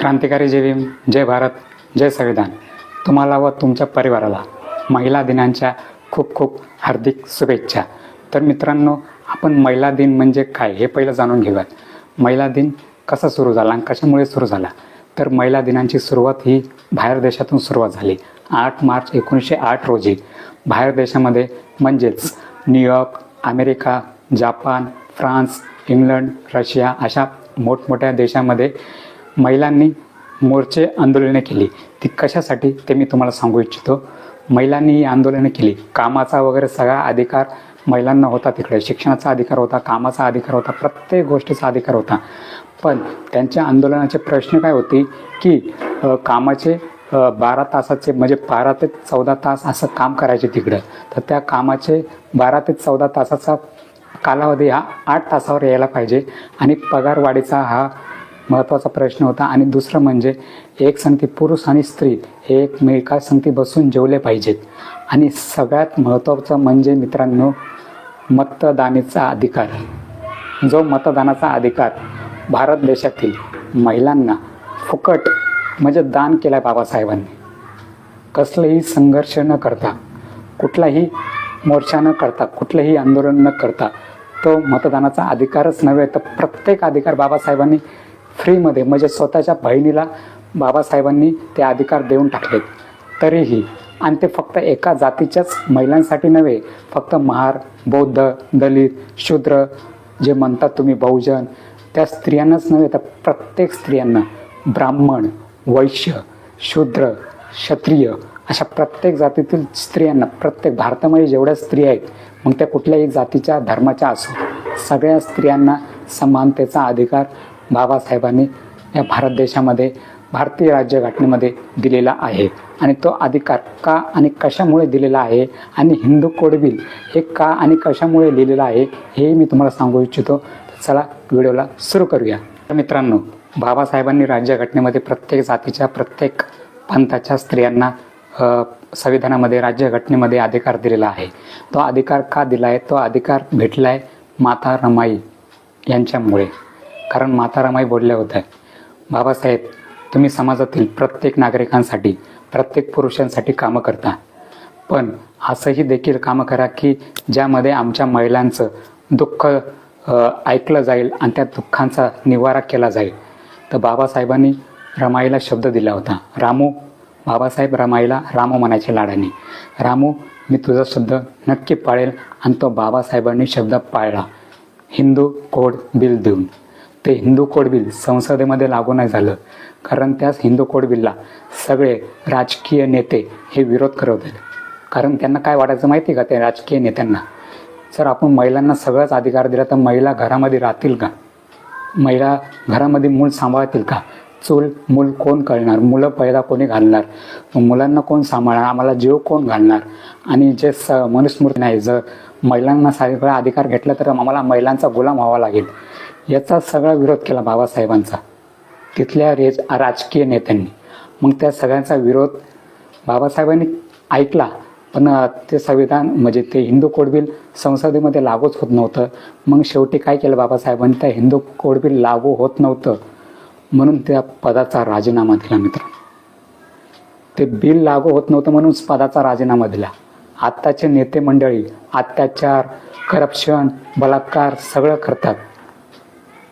क्रांतिकारी जय भीम, जय भारत, जय संविधान. तुम्हाला व तुमच्या परिवाराला महिला दिनाच्या खूप खूप हार्दिक शुभेच्छा. तर मित्रांनो, आपण महिला दिन म्हणजे काय हे पहिलं जाणून घेऊयात. महिला दिन कसा सुरू झाला आणि कशामुळे सुरू झाला. तर महिला दिनाची सुरुवात ही बाहेर देशातून सुरुवात झाली. 8 मार्च 1908 रोजी बाहेर देशामध्ये म्हणजेच New York, America, Japan, France, England, Russia अशा मोठमोठ्या देशामध्ये महिलांनी मोर्चे आंदोलने केली. ती कशासाठी ते मी तुम्हाला सांगू इच्छितो. महिलांनी ही आंदोलने केली. कामाचा वगैरे सगळा अधिकार महिलांना होता, तिकडे शिक्षणाचा अधिकार होता, कामाचा अधिकार होता, प्रत्येक गोष्टीचा अधिकार होता. पण त्यांच्या आंदोलनाचे प्रश्न काय होते की कामाचे 12 तासाचे म्हणजे 12 ते 14 तास असं काम करायचे तिकडं. तर त्या कामाचे 12 ते 14 तासाचा कालावधी हा 8 तासावर यायला पाहिजे आणि पगारवाढीचा हा महत्त्वाचा प्रश्न होता. आणि दुसरं म्हणजे एक संगती पुरुष आणि स्त्री हे एकमेका संगती बसून जेवले पाहिजेत. आणि सगळ्यात महत्त्वाचं म्हणजे मित्रांनो, मतदानाचा अधिकार. जो मतदानाचा अधिकार भारत देशातील महिलांना फुकट म्हणजे दान केला आहे बाबासाहेबांनी. कसलेही संघर्ष न करता, कुठलाही मोर्चा न करता, कुठलेही आंदोलन न करता तो मतदानाचा अधिकारच नव्हे तर प्रत्येक अधिकार बाबासाहेबांनी फ्रीमध्ये म्हणजे स्वतःच्या बहिणीला बाबासाहेबांनी ते अधिकार देऊन टाकलेत. तरीही आणि ते फक्त एका जातीच्याच महिलांसाठी नव्हे, फक्त महार, बौद्ध, दलित, शूद्र जे म्हणतात तुम्ही बहुजन, त्या स्त्रियांनाच नव्हे तर प्रत्येक स्त्रियांना, ब्राह्मण, वैश्य, शूद्र, क्षत्रिय अशा प्रत्येक जातीतील स्त्रियांना, प्रत्येक भारतामध्ये जेवढ्या स्त्री आहेत मग त्या कुठल्याही जातीच्या धर्माच्या असो, सगळ्या स्त्रियांना समानतेचा अधिकार बाबासाहेबांनी या भारत देशामध्ये भारतीय राज्यघटनेमध्ये दिलेला आहे. आणि तो अधिकार का आणि कशामुळे दिलेला आहे आणि हिंदू कोड बिल हे का आणि कशामुळे लिहिलेलं आहे हे मी तुम्हाला सांगू इच्छितो. चला व्हिडिओला सुरू करूया. तर मित्रांनो, बाबासाहेबांनी राज्यघटनेमध्ये प्रत्येक जातीच्या, प्रत्येक पंथाच्या स्त्रियांना संविधानामध्ये, राज्यघटनेमध्ये अधिकार दिलेला आहे. तो अधिकार का दिला आहे? तो अधिकार भेटला आहे माता रमाई यांच्यामुळे. कारण माता रमाई बोलल्या होत्या, बाबासाहेब तुम्ही समाजातील प्रत्येक नागरिकांसाठी, प्रत्येक पुरुषांसाठी कामं करता, पण असंही देखील कामं करा की ज्यामध्ये आमच्या महिलांचं दुःख ऐकलं जाईल आणि त्या दुःखांचा निवारा केला जाईल. तर बाबासाहेबांनी रमाईला शब्द दिला होता, रामू. बाबासाहेब रमाईला रामू म्हणायचे लाडाने, रामू मी तुझा शब्द नक्की पाळेल. आणि तो बाबासाहेबांनी शब्द पाळला, हिंदू कोड बिल देऊन. ते हिंदू कोड बिल संसदेमध्ये लागू नाही झालं, कारण त्याच हिंदू कोड बिलला सगळे राजकीय नेते हे विरोध करत होते. कारण त्यांना काय वाटायचं माहिती का, त्या राजकीय नेत्यांना, जर आपण महिलांना सगळंच अधिकार दिला तर महिला घरामध्ये राहतील का? महिला घरामध्ये मूल सांभाळतील का? चूल मूल कोण कळणार? मुलं पैदा कोणी घालणार? मुलांना कोण सांभाळणार? आम्हाला जीव कोण घालणार? आणि जे मनुस्मृती नाही, जर महिलांना सगळा अधिकार घेतला तर आम्हाला महिलांचा गुलाम व्हावा लागेल. याचा सगळा विरोध केला बाबासाहेबांचा तिथल्या राजकीय नेत्यांनी. मग त्या सगळ्यांचा विरोध बाबासाहेबांनी ऐकला, पण ते संविधान म्हणजे ते हिंदू कोड बिल संसदेमध्ये लागूच होत नव्हतं. मग शेवटी काय केलं बाबासाहेबांनी, त्या हिंदू कोड बिल लागू होत नव्हतं म्हणून त्या पदाचा राजीनामा दिला. मित्र, ते बिल लागू होत नव्हतं म्हणून पदाचा राजीनामा दिला. आत्ताचे नेते मंडळी अत्याचार, करप्शन, बलात्कार सगळं करतात,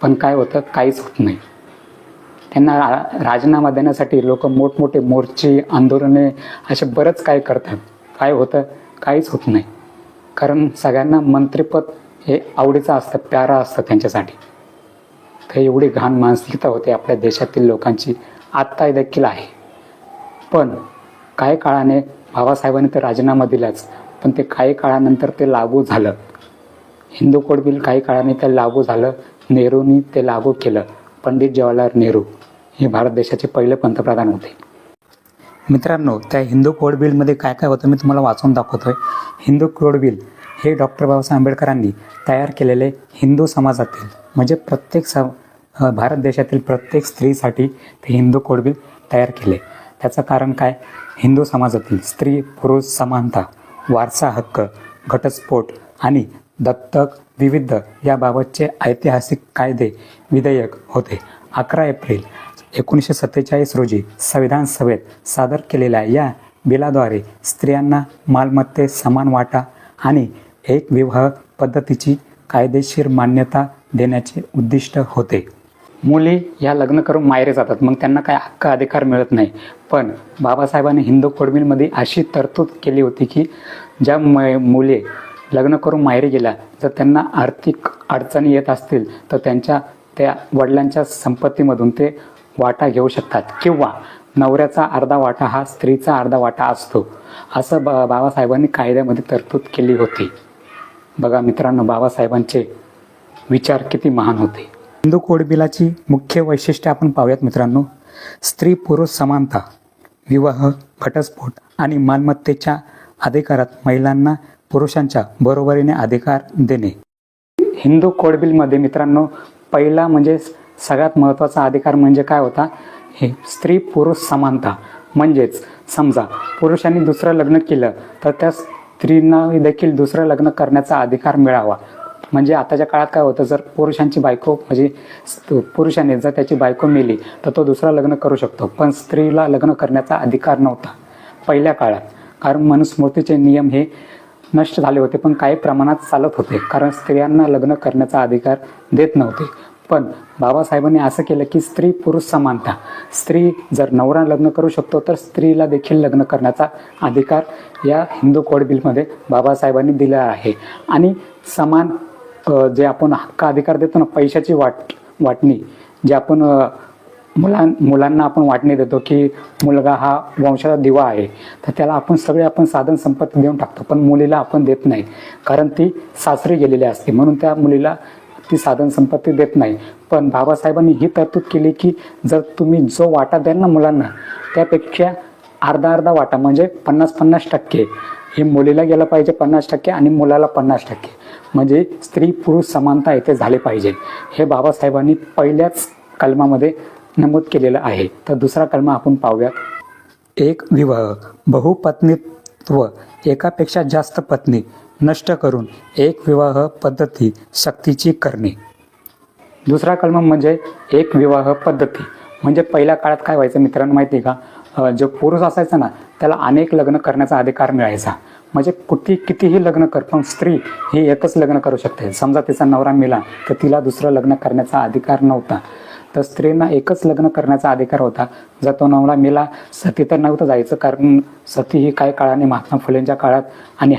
पण काय होतं? काहीच होत नाही. त्यांना राजीनामा देण्यासाठी लोक मोठमोठे मोर्चे, आंदोलने असे बरंच काय करतात. काय होतं? काहीच होत नाही. कारण सगळ्यांना मंत्रिपद हे आवडीचं असतं, प्यारा असतं त्यांच्यासाठी. तर एवढी घाण मानसिकता होते आपल्या देशातील लोकांची, आत्ता देखील आहे. पण काही काळाने बाबासाहेबांनी तर राजीनामा दिलाच, पण ते काही काळानंतर ते लागू झालं. हिंदू कोड बिल काही काळाने ते लागू झालं. नेहरूंनी ते लागू केलं. पंडित जवाहरलाल नेहरू हे भारत देशाचे पहिले पंतप्रधान होते. मित्रांनो, त्या हिंदू कोड बिलमध्ये काय काय होतं मी तुम्हाला वाचून दाखवतोय. हिंदू कोड बिल हे डॉक्टर बाबासाहेब आंबेडकरांनी तयार केलेले हिंदू समाजातील म्हणजे प्रत्येक भारत देशातील प्रत्येक स्त्रीसाठी ते हिंदू कोड बिल तयार केले. त्याचं कारण काय? हिंदू समाजातील स्त्री पुरुष समानता, वारसा हक्क, घटस्फोट आणि दत्तक विविध याबाबतचे ऐतिहासिक कायदे विधेयक होते. 11 एप्रिल 1947 रोजी संविधान सभेत सादर केलेल्या या बिलाद्वारे स्त्रियांना मालमत्तेत समान वाटा आणि एक विवाह पद्धतीची कायदेशीर मान्यता देण्याचे उद्दिष्ट होते. मुली या लग्न करून माहेरी जातात, मग त्यांना काय हक्क अधिकार मिळत नाही. पण बाबासाहेबांनी हिंदू कोड बिलमध्ये अशी तरतूद केली होती की ज्या मुली लग्न करून माहेरी गेल्या, जर त्यांना आर्थिक अडचणी येत असतील तर त्या वडिलांच्या संपत्तीमधून ते वाटा घेऊ शकतात किंवा नवऱ्याचा अर्धा वाटा हा स्त्रीचा अर्धा वाटा असतो, असं बाबासाहेबांनी कायद्यामध्ये तरतूद केली होती. बघा मित्रांनो, बाबासाहेबांचे विचार किती महान होते. हिंदू कोड बिलाची मुख्य वैशिष्ट्ये आपण पाहूयात मित्रांनो. स्त्री पुरुष समानता, विवाह, घटस्फोट आणि मालमत्तेच्या अधिकारात महिलांना पुरुषांच्या बरोबरीने अधिकार देणे. हिंदू कोड बिलमध्ये मित्रांनो पहिला म्हणजे सगळ्यात महत्त्वाचा अधिकार म्हणजे काय होता, हे स्त्री पुरुष समानता. म्हणजेच समजा पुरुषांनी दुसरं लग्न केलं तर त्या स्त्रींना देखील दुसरं लग्न करण्याचा अधिकार मिळावा. म्हणजे आताच्या काळात काय होतं, जर पुरुषांची बायको म्हणजे पुरुषाने जर त्याची बायको मेली तर तो दुसरा लग्न करू शकतो, पण स्त्रीला लग्न करण्याचा अधिकार नव्हता पहिल्या काळात. कारण मनुस्मृतीचे नियम हे नष्ट झाले होते, पण काही प्रमाणात चालत होते, कारण स्त्रियांना लग्न करण्याचा अधिकार देत नव्हते. पण बाबासाहेबांनी असं केलं की स्त्री पुरुष समानता. स्त्री जर नवरा लग्न करू शकतो तर स्त्रीला देखील लग्न करण्याचा अधिकार या हिंदू कोड बिलमध्ये बाबासाहेबांनी दिला आहे. आणि समान जे आपण हक्क अधिकार देतो ना, पैशाची वाटणी, जे आपण मुलांना आपण वाटणी देतो की मुलगा हा वंशाचा दिवा आहे, तर त्याला आपण साधन संपत्ती देऊन टाकतो, पण मुलीला आपण देत नाही, कारण ती सासरी गेलेली असते, म्हणून त्या मुलीला ती साधन संपत्ती देत नाही. पण बाबासाहेबांनी ही तरतूद केली की जर तुम्ही जो वाटा द्याल ना मुलांना, त्यापेक्षा अर्धा वाटा म्हणजे 50-50% हे मुलीला गेलं पाहिजे 50% आणि मुलाला 50%, म्हणजे स्त्री पुरुष समानता येथे झाली पाहिजे. हे बाबासाहेबांनी पहिल्याच कलमामध्ये नमूद केलेलं आहे. तर दुसरा कलमा आपण पाहूयात. एक विवाह, बहुपत्नीत्व, एकापेक्षा जास्त पत्नी नष्ट करून एक विवाह पद्धती सक्तीची करणे. दुसरा कलम म्हणजे एक विवाह पद्धती. म्हणजे पहिल्या काळात काय व्हायचं मित्रांनो माहिती आहे का, जो पुरुष असायचा ना त्याला अनेक लग्न करण्याचा अधिकार मिळायचा. म्हणजे कितीही लग्न कर, पण स्त्री ही एकच लग्न करू शकते. समजा तिचा नवरा मेला तर तिला दुसरं लग्न करण्याचा अधिकार नव्हता, तर स्त्रींना एकच लग्न करण्याचा अधिकार होता. जर तो नवरा मेला, सती तर नव्हतं जायचं, कारण सती ही काही काळाने महात्मा फुलेंच्या काळात आणि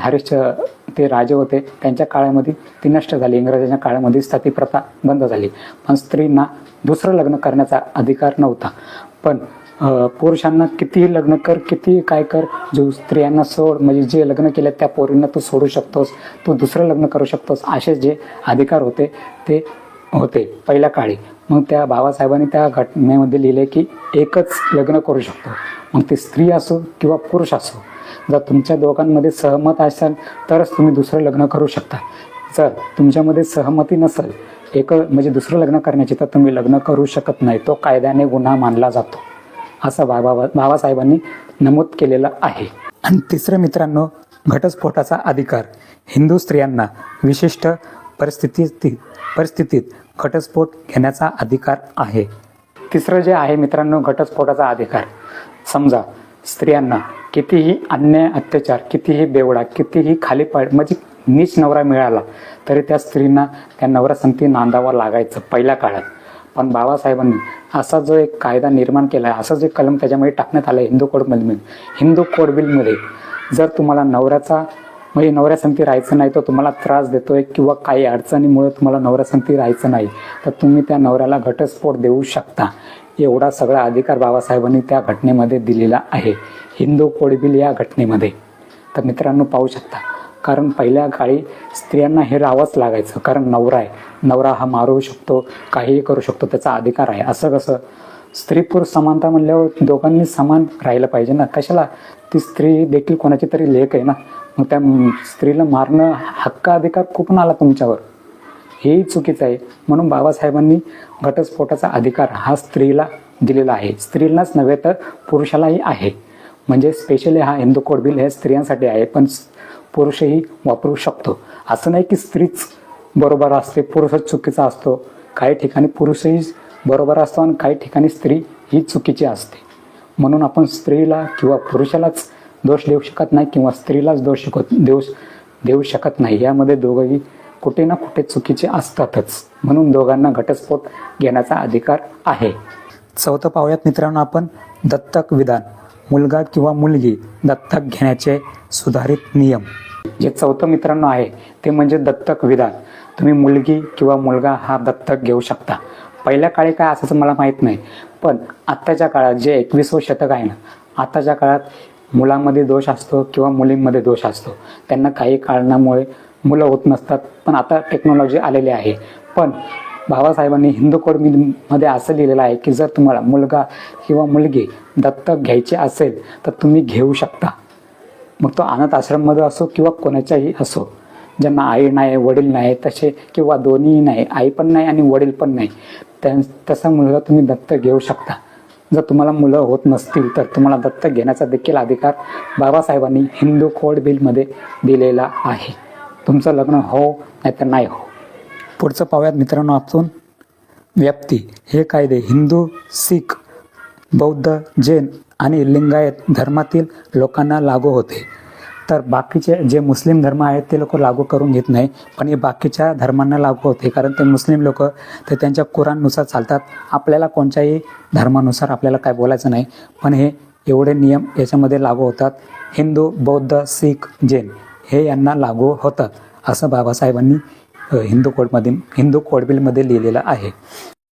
ते राजे होते त्यांच्या काळामध्ये ती नष्ट झाली. इंग्रजांच्या काळामध्ये सती प्रथा बंद झाली, पण स्त्रींना दुसरं लग्न करण्याचा अधिकार नव्हता. पण पुरुषांना कितीही लग्न कर, कितीही काय कर, जो स्त्रियांना सोड, म्हणजे जे लग्न केले त्या पोरींना तू सोडू शकतोस, तू दुसरं लग्न करू शकतोस, असे जे अधिकार होते ते होते पहिल्या काळी. मग त्या बाबासाहेबांनी त्या घटनेमध्ये लिहिले की एकच लग्न करू शकतो, मग ती स्त्री असो किंवा पुरुष असो. जर तुमच्या दोघांमध्ये सहमत असाल तरच तुम्ही दुसरं लग्न करू शकता. जर तुमच्यामध्ये सहमती नसेल म्हणजे दुसरं लग्न करण्याची, तर तुम्ही लग्न करू शकत नाही, तो कायद्याने गुन्हा मानला जातो, असं बाबासाहेबांनी नमूद केलेलं आहे. आणि तिसरं मित्रांनो, घटस्फोटाचा अधिकार. हिंदू स्त्रियांना विशिष्ट परिस्थितीत घटस्फोट घेण्याचा अधिकार आहे. तिसरं जे आहे मित्रांनो, घटस्फोटाचा अधिकार. समजा स्त्रियांना कितीही अन्याय अत्याचार, कितीही बेवडा, कितीही खाली म्हणजे नीच नवरा मिळाला तरी त्या स्त्रींना त्या नवरासंगती नांदावा लागायचं पहिल्या काळात. पण बाबासाहेबांनी असा जो एक कायदा निर्माण केला आहे, असं जे कलम त्याच्यामध्ये टाकण्यात आलं आहे हिंदू कोड बिलमध्ये, जर तुम्हाला नवऱ्यासंगती राहायचं नाही, तो तुम्हाला त्रास देतोय किंवा काही अडचणीमुळे तुम्हाला नवऱ्यासंगती राहायचं नाही, तर तुम्ही त्या नवऱ्याला घटस्फोट देऊ शकता. एवढा सगळा अधिकार बाबासाहेबांनी त्या घटनेमध्ये दिलेला आहे, हिंदू कोड बिल या घटनेमध्ये. तर मित्रांनो पाहू शकता, कारण पहिल्या काळी स्त्रियांना हे राहावंच लागायचं, कारण नवरा हा मारू शकतो, काहीही करू शकतो, त्याचा अधिकार आहे. असं कसं, स्त्री पुरुष समानता म्हणल्यावर दोघांनी समान राहिलं पाहिजे ना. कशाला, ती स्त्री देखील कोणाची तरी लेक आहे ना, मग त्या स्त्रीला मारणं हक्क अधिकार कुठून आला तुमच्यावर, हेही चुकीचं आहे. म्हणून बाबासाहेबांनी घटस्फोटाचा अधिकार हा स्त्रीला दिलेला आहे. स्त्रीलाच नव्हे तर पुरुषालाही आहे. म्हणजे स्पेशली हा हिंदू कोड बिल हे स्त्रियांसाठी आहे, पण पुरुषही वापरू शकतो. असं नाही की स्त्रीच बरोबर असते, पुरुषच चुकीचा असतो. काही ठिकाणी पुरुषही बरोबर असतो आणि काही ठिकाणी स्त्री ही चुकीची असते. म्हणून आपण स्त्रीला किंवा पुरुषालाच दोष देऊ शकत नाही किंवा स्त्रीलाच दोष देऊ शकत नाही. यामध्ये दोघंही कुठे ना कुठे चुकीचे असतातच. म्हणून दोघांना घटस्फोट घेण्याचा अधिकार आहे. चौथं पाहूयात मित्रांनो आपण दत्तक विधान, मुलगा किंवा मुलगी दत्तक घेण्याचे सुधारित नियम. जे चौथं मित्रांनो आहे ते म्हणजे दत्तक विधान. तुम्ही मुलगी किंवा मुलगा हा दत्तक घेऊ शकता. पहिल्या काळी काय असायचं मला माहीत नाही, पण आत्ताच्या काळात जे 21वं शतक आहे ना, आताच्या काळात मुलांमध्ये दोष असतो किंवा मुलींमध्ये दोष असतो. त्यांना काही कारणामुळे मुलं होत नसतात, पण आता टेक्नॉलॉजी आलेली आहे. पण बाबासाहेबांनी हिंदू कोडमध्ये असं लिहिलेलं आहे की जर तुम्हाला मुलगा किंवा मुलगी दत्तक घ्यायची असेल तर तुम्ही घेऊ शकता. मग तो अनाथ आश्रममध्ये असो किंवा कोणाच्याही असो, ज्यांना आई नाही वडील नाही तसे किंवा दोन्ही नाही, आई पण नाही आणि वडील पण नाही, तसा मुलगा तुम्ही दत्तक घेऊ शकता. जर तुम्हाला मुलं होत नसतील तर तुम्हाला दत्तक घेण्याचा देखील अधिकार बाबासाहेबांनी हिंदू कोड बिलमध्ये दिलेला आहे. तुमचं लग्न हो नाहीतर नाही हो. पुढचं पाहूयात मित्रांनो आपण व्याप्ती. हे कायदे हिंदू, शीख, बौद्ध, जैन आणि लिंगायत धर्मातील लोकांना लागू होते. तर बाकीचे जे मुस्लिम धर्म आहेत ते लोक लागू करून घेत नाही, पण हे बाकीच्या धर्मांना लागू होते. कारण ते मुस्लिम लोक ते त्यांच्या कुराणनुसार चालतात. आपल्याला कोणत्याही धर्मानुसार आपल्याला काय बोलायचं नाही, पण हे एवढे नियम याच्यामध्ये लागू होतात. हिंदू, बौद्ध, शीख, जैन हे यांना लागू होतात असं बाबासाहेबांनी हिंदू कोड बिलमध्ये लिहिलेलं आहे.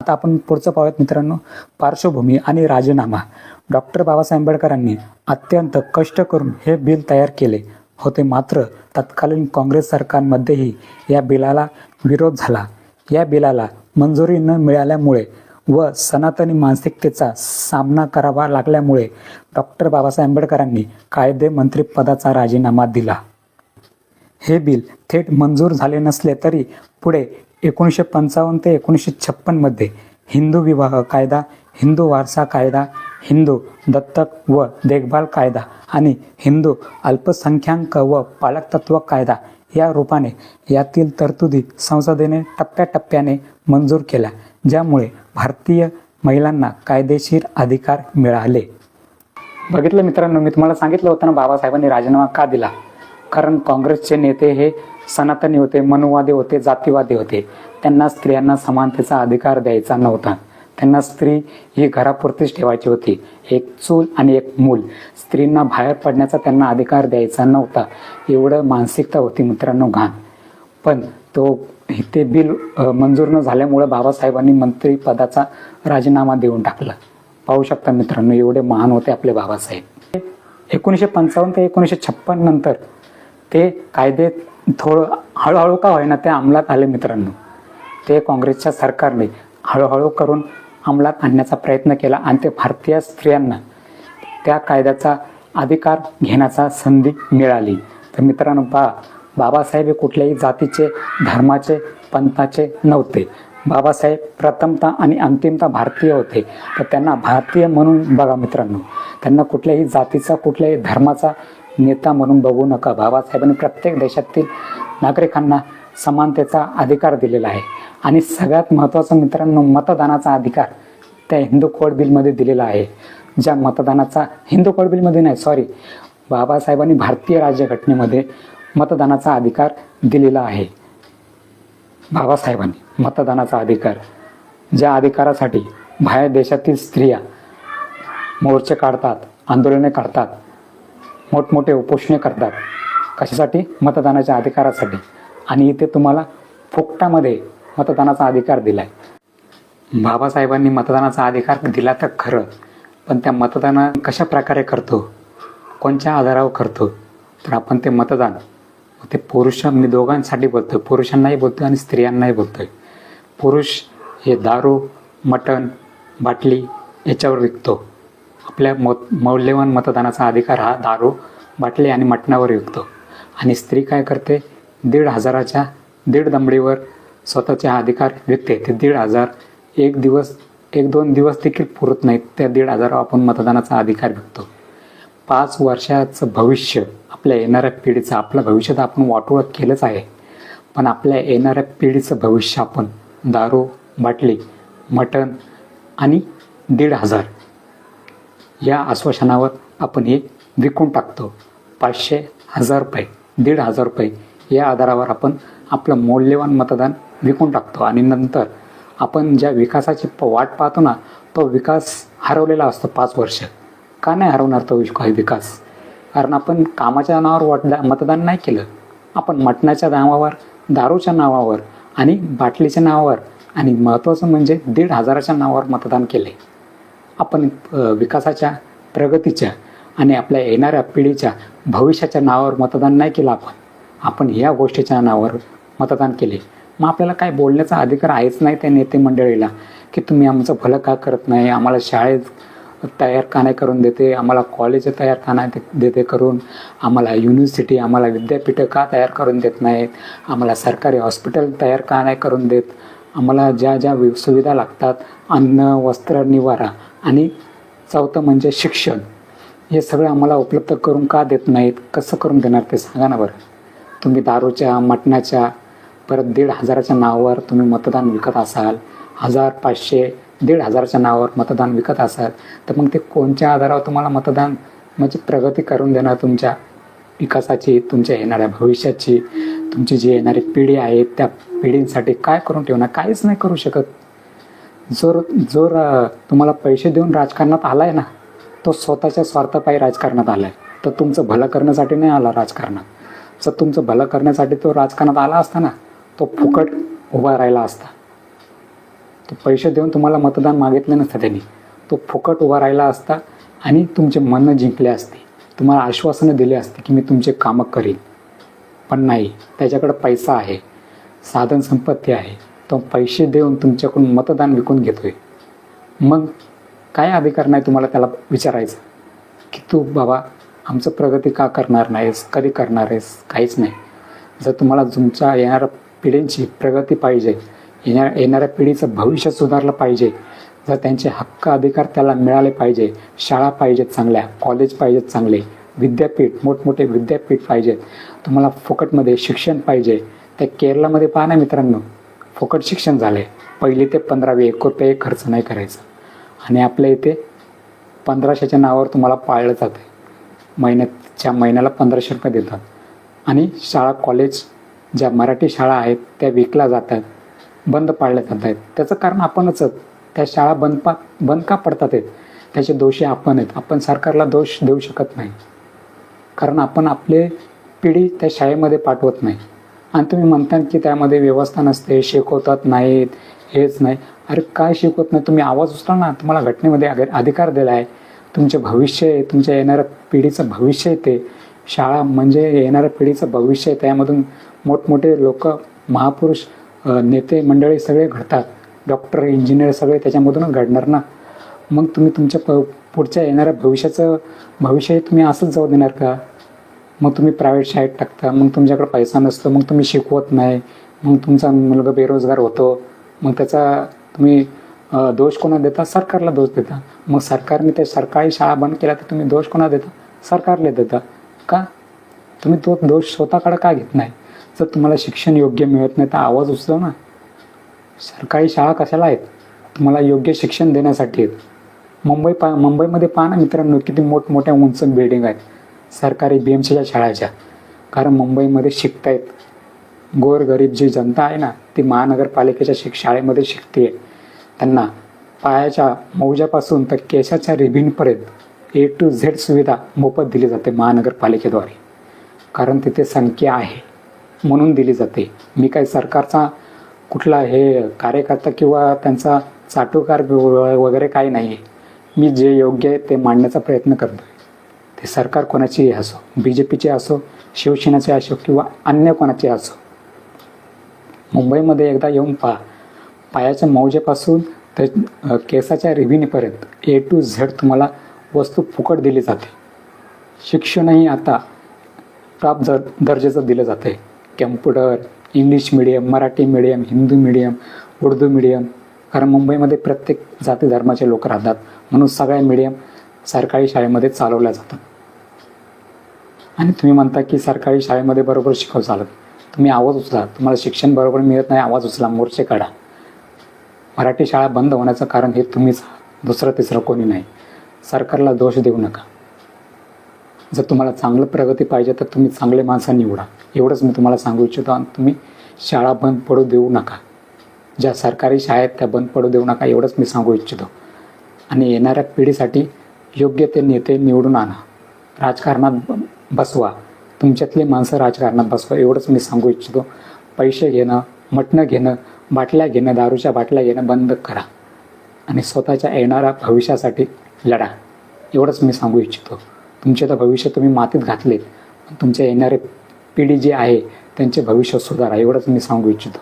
आता आपण पुढचं पाहूयात मित्रांनो पार्श्वभूमी आणि राजीनामा. डॉक्टर बाबासाहेब आंबेडकरांनी अत्यंत कष्ट करून हे बिल तयार केले होते, मात्र तत्कालीन काँग्रेस सरकारमध्येही या बिलाला विरोध झाला. या बिलाला मंजुरी न मिळाल्यामुळे व सनातनी मानसिकतेचा सामना करावा लागल्यामुळे डॉक्टर बाबासाहेब आंबेडकरांनी कायदे मंत्रिपदाचा राजीनामा दिला. हे बिल थेट मंजूर झाले नसले तरी पुढे 1955 ते 1956 मध्ये हिंदू विवाह कायदा, हिंदू वारसा कायदा, हिंदू दत्तक व देखभाल कायदा आणि हिंदू अल्पसंख्याक व पालकत्व कायदा या रूपाने यातील तरतुदी संसदेने टप्प्याटप्प्याने मंजूर केल्या, ज्यामुळे भारतीय महिलांना कायदेशीर अधिकार मिळाले. बघितलं मित्रांनो, मी तुम्हाला सांगितलं होतं ना बाबासाहेबांनी राजीनामा का दिला. कारण काँग्रेसचे नेते हे सनातनी होते, मनुवादी होते, जातीवादी होते. त्यांना स्त्रियांना समानतेचा अधिकार द्यायचा नव्हता. त्यांना स्त्री ही घरापुरतीच ठेवायची होती. एक चूल आणि एक मूल. स्त्रींना बाहेर पडण्याचा त्यांना अधिकार द्यायचा नव्हता. एवढं मानसिकता होती मित्रांनो घाण. पण ते बिल मंजूर न झाल्यामुळे बाबासाहेबांनी मंत्रिपदाचा राजीनामा देऊन टाकला. पाहू शकता मित्रांनो, एवढे महान होते आपले बाबासाहेब. 1955 ते 1956 नंतर ते कायदे थोडं हळूहळू का होईना ते अंमलात आले मित्रांनो. ते काँग्रेसच्या सरकारने हळूहळू करून अंमलात आणण्याचा प्रयत्न केला आणि ते भारतीय स्त्रियांना त्या कायद्याचा अधिकार घेण्याचा संधी मिळाली. तर मित्रांनो पहा, बाबासाहेब हे कुठल्याही जातीचे, धर्माचे, पंथाचे नव्हते. बाबासाहेब प्रथमतः आणि अंतिमतः भारतीय होते. तर त्यांना भारतीय म्हणून बघा मित्रांनो. त्यांना कुठल्याही जातीचा, कुठल्याही धर्माचा नेता म्हणून बघू नका. बाबासाहेबांनी प्रत्येक देशातील नागरिकांना समानतेचा अधिकार दिलेला आहे. आणि सगळ्यात महत्त्वाचं मित्रांनो, मतदानाचा अधिकार त्या हिंदू कोड बिलमध्ये दिलेला आहे. ज्या मतदानाचा हिंदू कोड बिलमध्ये नाही, सॉरी, बाबासाहेबांनी भारतीय राज्यघटनेमध्ये मतदानाचा अधिकार दिलेला आहे. बाबासाहेबांनी मतदानाचा अधिकार, ज्या अधिकारासाठी बाहेर देशातील स्त्रिया मोर्चे काढतात, आंदोलने काढतात, मोठमोठे उपोषणे करतात. कशासाठी? मतदानाच्या अधिकारासाठी. आणि इथे तुम्हाला फुकटामध्ये मतदानाचा अधिकार दिला आहे. बाबासाहेबांनी मतदानाचा अधिकार दिला तर खरं, पण त्या मतदान कशा प्रकारे करतो, कोणत्या आधारावर करतो, तर आपण ते मतदान ते मी दोघांसाठी बोलतो, पुरुषांनाही बोलतो आणि स्त्रियांनाही बोलतो आहे. पुरुष हे दारू, मटण, बाटली याच्यावर विकतो. आपल्या मौल्यवान मतदानाचा अधिकार हा दारू, बाटली आणि मटणावर विकतो. आणि स्त्री काय करते? 1,500च्या 1.5 दमडीवर स्वतःचे हा अधिकार विकते. ते 1,500 1-2 दिवस देखील पुरत नाहीत. त्या 1,500 आपण मतदानाचा अधिकार विकतो. 5 वर्षाचं भविष्य आपल्या येणाऱ्या पिढीचं, आपलं भविष्य तर आपण वाटोळं केलंच आहे, पण आपल्या येणाऱ्या पिढीचं भविष्य आपण दारू, बाटली, मटण आणि 1,500 या आश्वासनावर आपण हे विकून टाकतो. 500, 1000 रुपये, 1500 रुपये या आधारावर आपण आपलं मौल्यवान मतदान विकून टाकतो आणि नंतर आपण ज्या विकासाची वाट पाहतो ना, तो विकास हरवलेला असतो 5 वर्ष. का नाही हरवणार तो विकास? कारण आपण कामाच्या नावावर मतदान नाही केलं. आपण मटणाच्या नावावर, दारूच्या नावावर आणि बाटलीच्या नावावर आणि महत्त्वाचं म्हणजे 1500च्या नावावर मतदान केले. आपण विकासाच्या, प्रगतीच्या आणि आपल्या येणाऱ्या पिढीच्या भविष्याच्या नावावर मतदान नाही केलं. आपण ह्या गोष्टीच्या नावावर मतदान केले. मग आपल्याला काय बोलण्याचा अधिकार आहेच नाही त्या नेते मंडळीला की तुम्ही आमचं भलं का करत नाही, आम्हाला शाळेत तयार का नाही करून देते, आम्हाला कॉलेज तयार का नाही देते करून, आम्हाला युनिव्हर्सिटी, आम्हाला विद्यापीठं का तयार करून देत नाहीत, आम्हाला सरकारी हॉस्पिटल तयार का नाही करून देत, आम्हाला ज्या ज्या सुविधा लागतात, अन्न, वस्त्र, निवारा आणि चौथं म्हणजे शिक्षण, हे सगळं आम्हाला उपलब्ध करून का देत नाहीत? कसं करून देणार ते सांगा ना बरं. तुम्ही दारूच्या, मटणाच्या, परत 1500च्या नावावर तुम्ही मतदान विकत असाल, 1000, 500, 1500च्या नावावर मतदान विकत असाल, तर मग ते कोणत्या आधारावर तुम्हाला मतदान म्हणजे प्रगती करून देणार तुमच्या विकासाची, तुमच्या येणाऱ्या भविष्याची, तुमची जी येणारी पिढी आहे त्या पिढींसाठी काय करून ठेवणार? काहीच नाही करू शकत. जो तुम्हाला पैसे देऊन राजकारणात आला आहे ना, तो स्वतःच्या स्वार्थापायी राजकारणात आला आहे. तर तुमचं भलं करण्यासाठी नाही आला राजकारणात. जर तुमचं भलं करण्यासाठी तो राजकारणात आला असता ना, तो फुकट उभा राहिला असता. तो पैसे देऊन तुम्हाला मतदान मागितलं नसतं त्यांनी, तो फुकट उभा राहिला असता आणि तुमचे मनं जिंकले असते, तुम्हाला आश्वासनं दिली असते की मी तुमचे कामं करीन. पण नाही, त्याच्याकडं पैसा आहे, साधन संपत्ती आहे, तो पैसे देऊन तुमच्याकडून मतदान विकून घेतोय. मग काय अधिकार नाही तुम्हाला त्याला विचारायचं की तू बाबा आमचं प्रगती का करणार नाहीस, कधी करणार आहेस? काहीच नाही. जर तुम्हाला तुमच्या येणाऱ्या पिढींची प्रगती पाहिजे, येणाऱ्या पिढीचं भविष्य सुधारलं पाहिजे, जर त्यांचे हक्क अधिकार त्याला मिळाले पाहिजे, शाळा पाहिजेत चांगल्या, कॉलेज पाहिजेत चांगले, विद्यापीठ, मोठमोठे विद्यापीठ पाहिजेत, तुम्हाला फुकटमध्ये शिक्षण पाहिजे. त्या केरळामध्ये पहा ना मित्रांनो, फुकट शिक्षण झालं आहे. 1ली ते 15वी 1 रुपये खर्च नाही करायचं. आणि आपल्या इथे 1500च्या नावावर तुम्हाला पाळलं जातं. महिन्याला 1500 रुपये देतात. आणि शाळा, कॉलेज, ज्या मराठी शाळा आहेत त्या विकल्या जातात, बंद पाडल्या जात आहेत. त्याचं कारण आपणच. त्या शाळा बंद का पडतात आहेत त्याचे दोषी आपण आहेत. आपण सरकारला दोष देऊ शकत नाही, कारण आपण आपले पिढी त्या शाळेमध्ये पाठवत नाही. आणि तुम्ही म्हणता की त्यामध्ये व्यवस्था नसते, शिकवतात नाहीत, हेच नाही. अरे काय शिकवत नाही? तुम्ही आवाज उचला ना. तुम्हाला घटनेमध्ये अधिकार दिला आहे. तुमचे भविष्य आहे, तुमच्या येणाऱ्या पिढीचं भविष्य आहे. ते शाळा म्हणजे येणाऱ्या पिढीचं भविष्य आहे. त्यामधून मोठमोठे लोक, महापुरुष, नेते मंडळी सगळे घडतात. डॉक्टर, इंजिनियर सगळे त्याच्यामधूनच घडणार ना. मग तुम्ही तुमच्या पुढच्या येणाऱ्या भविष्य तुम्ही असंच जाऊ देणार का? मग तुम्ही प्रायव्हेट शाळेत टाकता, मग तुमच्याकडे पैसा नसतो, मग तुम्ही शिकवत नाही, मग तुमचा मुलगा बेरोजगार होतो. मग त्याचा तुम्ही दोष कोणा देता? सरकारला दोष देता. मग सरकारने ते सरकारी शाळा बंद केल्या तर तुम्ही दोष कोणा देता? सरकारला देता. का? तुम्ही तो दोष स्वतःकडे का घेत नाही? जर तुम्हाला शिक्षण योग्य मिळत नाही तर आवाज उचला ना. सरकारी शाळा कशाला आहेत? तुम्हाला योग्य शिक्षण देण्यासाठी आहेत. मुंबईमध्ये पहा ना मित्रांनो, किती मोठमोठ्या उंच बिल्डिंग आहेत सरकारी BMCच्या शाळाच्या. कारण मुंबईमध्ये शिकतायत. गोरगरीब जी जनता आहे ना, ती महानगरपालिकेच्या शाळेमध्ये शिकते. त्यांना पायाच्या मौजापासून तर केसाच्या रिबीनपर्यंत A to Z सुविधा मोफत दिली जाते महानगरपालिकेद्वारे. कारण तिथे संख्या आहे म्हणून दिली जाते. मी काही सरकारचा कुठला कार्यकर्ता किंवा त्यांचा चाटुकार वगैरे काही नाही आहे. मी जे योग्य आहे ते मांडण्याचा प्रयत्न करतो. ते सरकार कोणाचीही असो, BJPचे असो, शिवसेनेचे असो किंवा अन्य कोणाचे असो. मुंबईमध्ये एकदा येऊन पहा. पायाच्या मौजेपासून तर केसाच्या रिबिनीपर्यंत A to Z तुम्हाला वस्तू फुकट दिली जाते. शिक्षणही आता टॉप दर्जाचं दिलं जातं आहे. Computer, English medium, Marathi medium, Hindu medium, Urdu medium. कारण मुंबईमध्ये प्रत्येक जाती धर्माचे लोक राहतात, म्हणून सगळ्या मीडियम सरकारी शाळेमध्ये चालवल्या जातात. आणि तुम्ही म्हणता की सरकारी शाळेमध्ये बरोबर शिकव चालत. तुम्ही आवाज उचला. तुम्हाला शिक्षण बरोबर मिळत नाही, आवाज उचला, मोर्चे काढा. मराठी शाळा बंद होण्याचं कारण हे तुम्हीच, दुसरं तिसरं कोणी नाही. सरकारला दोष देऊ नका. जर तुम्हाला चांगलं प्रगती पाहिजे तर तुम्ही चांगले माणसं निवडा. एवढंच मी तुम्हाला सांगू इच्छितो. आणि तुम्ही शाळा बंद पडू देऊ नका. ज्या सरकारी शाळा आहेत त्या बंद पडू देऊ नका, एवढंच मी सांगू इच्छितो. आणि येणाऱ्या पिढीसाठी योग्य ते नेते निवडून आणा. राजकारणात बसवा. तुमच्यातली माणसं राजकारणात बसवा, एवढंच मी सांगू इच्छितो. पैसे घेणं, मटणं घेणं, बाटल्या घेणं, दारूच्या बाटल्या घेणं बंद करा आणि स्वतःच्या येणाऱ्या भविष्यासाठी लढा. एवढंच मी सांगू इच्छितो. तुमचे तर भविष्य तुम्ही मातीत घातले, तुमच्या येणारे पिढी जी आहे त्यांचे भविष्य सुधारा, एवढंच मी सांगू इच्छितो.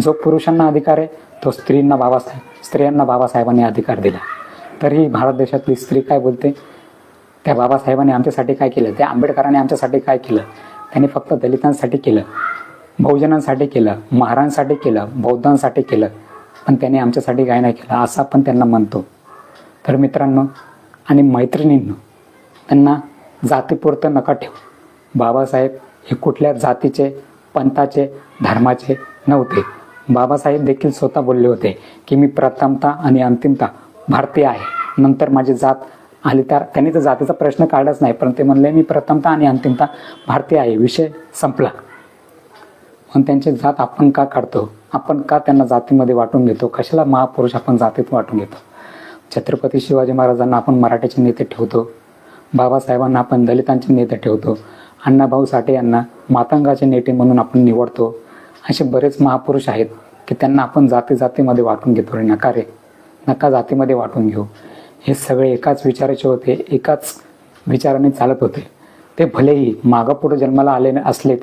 जो पुरुषांना अधिकार आहे तो स्त्रियांना बाबासाहेबांनी अधिकार दिला. तरीही भारत देशातली स्त्री काय बोलते, त्या बाबासाहेबांनी आमच्यासाठी काय केलं, त्या आंबेडकरांनी आमच्यासाठी काय केलं. त्यांनी फक्त दलितांसाठी केलं, बहुजनांसाठी केलं, महारांसाठी केलं, बौद्धांसाठी केलं, पण त्यांनी आमच्यासाठी काय नाही केलं असं आपण त्यांना म्हणतो. तर मित्रांनो आणि मैत्रिणींनो, त्यांना जातीपुरतं नका ठेवू. बाबासाहेब हे कुठल्या जातीचे, पंथाचे, धर्माचे नव्हते. बाबासाहेब देखील स्वतः बोलले होते की मी प्रथमता आणि अंतिमता भारतीय आहे, नंतर माझी जात आली. तर त्यांनी तर जातीचा प्रश्न काढलाच नाही, पण ते म्हणले मी प्रथमता आणि अंतिमता भारतीय आहे, विषय संपला. पण त्यांची जात आपण का काढतो, आपण का त्यांना जातीमध्ये वाटून घेतो, कशाला महापुरुष आपण जातीत वाटून घेतो. छत्रपती शिवाजी महाराजांना आपण मराठीचे नेते ठेवतो, बाबासाहेबांना आपण दलितांचे नेते ठेवतो, अण्णाभाऊ साठे यांना मातंगाचे नेते म्हणून आपण निवडतो. असे बरेच महापुरुष आहेत की त्यांना आपण जातीमध्ये वाटून घेतो. रे नका, रे नका जातीमध्ये वाटून घेऊ. हे सगळे एकाच विचाराचे होते, एकाच विचाराने चालत होते. ते भलेही मागं पुढे जन्माला आले असले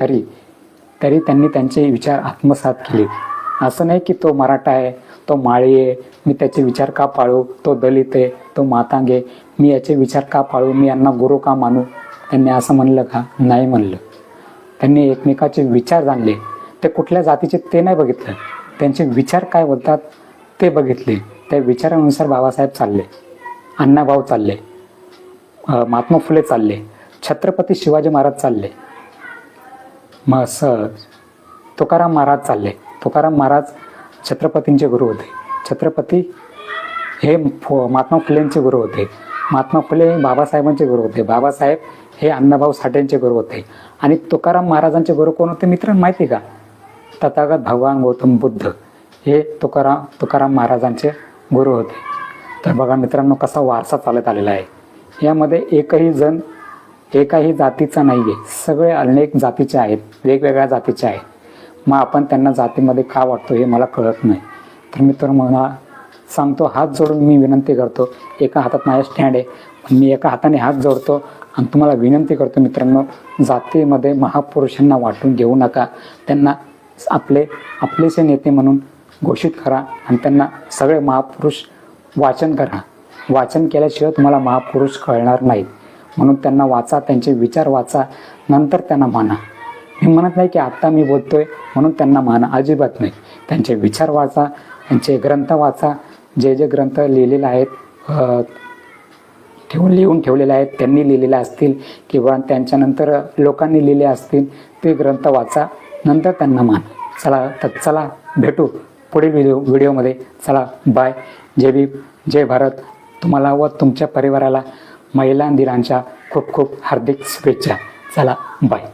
तरी त्यांनी त्यांचे विचार आत्मसात केले. असं नाही की तो मराठा आहे, तो माळी आहे, मी त्याचे विचार का पाळू, तो दलित आहे, तो मातांग आहे, मी याचे विचार का पाळू, मी यांना गुरु का मानू. त्यांनी असं म्हणलं का? नाही म्हणलं. त्यांनी एकमेकाचे विचार जाणले. ते कुठल्या जातीचे ते नाही बघितलं, त्यांचे विचार काय बोलतात ते बघितले. त्या विचारानुसार बाबासाहेब चालले, अण्णाभाऊ चालले, महात्मा फुले चालले, छत्रपती शिवाजी महाराज चालले, तुकाराम महाराज चालले. तुकाराम महाराज छत्रपतींचे गुरु होते. छत्रपती हे महात्मा फुलेंचे गुरु होते. महात्मा फुले बाबासाहेबांचे गुरु होते. बाबासाहेब हे अण्णाभाऊ साठेंचे गुरु होते. आणि तुकाराम महाराजांचे गुरु कोण होते मित्रांनो माहिती का? तथागत भगवान गौतम बुद्ध हे तुकाराम महाराजांचे गुरु होते. तर बघा मित्रांनो कसा वारसा चालत आलेला आहे. यामध्ये एकाही जातीचा नाही आहे, सगळे अनेक जातीचे आहेत, वेगवेगळ्या जातीचे आहेत. मग आपण त्यांना जातीमध्ये का वाटतो हे मला कळत नाही. तर मित्रांनो मला सांगतो, हात जोडून मी विनंती करतो. एका हातात माझ्या स्टँड आहे, पण मी एका हाताने हात जोडतो आणि तुम्हाला विनंती करतो मित्रांनो, जातीमध्ये महापुरुषांना वाटून घेऊ नका. त्यांना आपलेसे नेते म्हणून घोषित करा आणि त्यांना सगळे महापुरुष वाचन करा. वाचन केल्याशिवाय तुम्हाला महापुरुष कळणार नाहीत. म्हणून त्यांना वाचा, त्यांचे विचार वाचा, नंतर त्यांना माना. मी म्हणत नाही की आत्ता मी बोलतोय म्हणून त्यांना माना, अजिबात नाही. त्यांचे विचार वाचा, त्यांचे ग्रंथ वाचा. जे ग्रंथ लिहिलेले आहेत, लिहून ठेवलेले आहेत, त्यांनी लिहिलेले असतील किंवा त्यांच्यानंतर लोकांनी लिहिले असतील, ते ग्रंथ वाचा, नंतर त्यांना माना. चला भेटू पुढील व्हिडिओमध्ये. चला बाय. जय भीम, जय भारत. तुम्हाला व तुमच्या परिवाराला महिला दिनाच्या खूप खूप हार्दिक शुभेच्छा. चला बाय.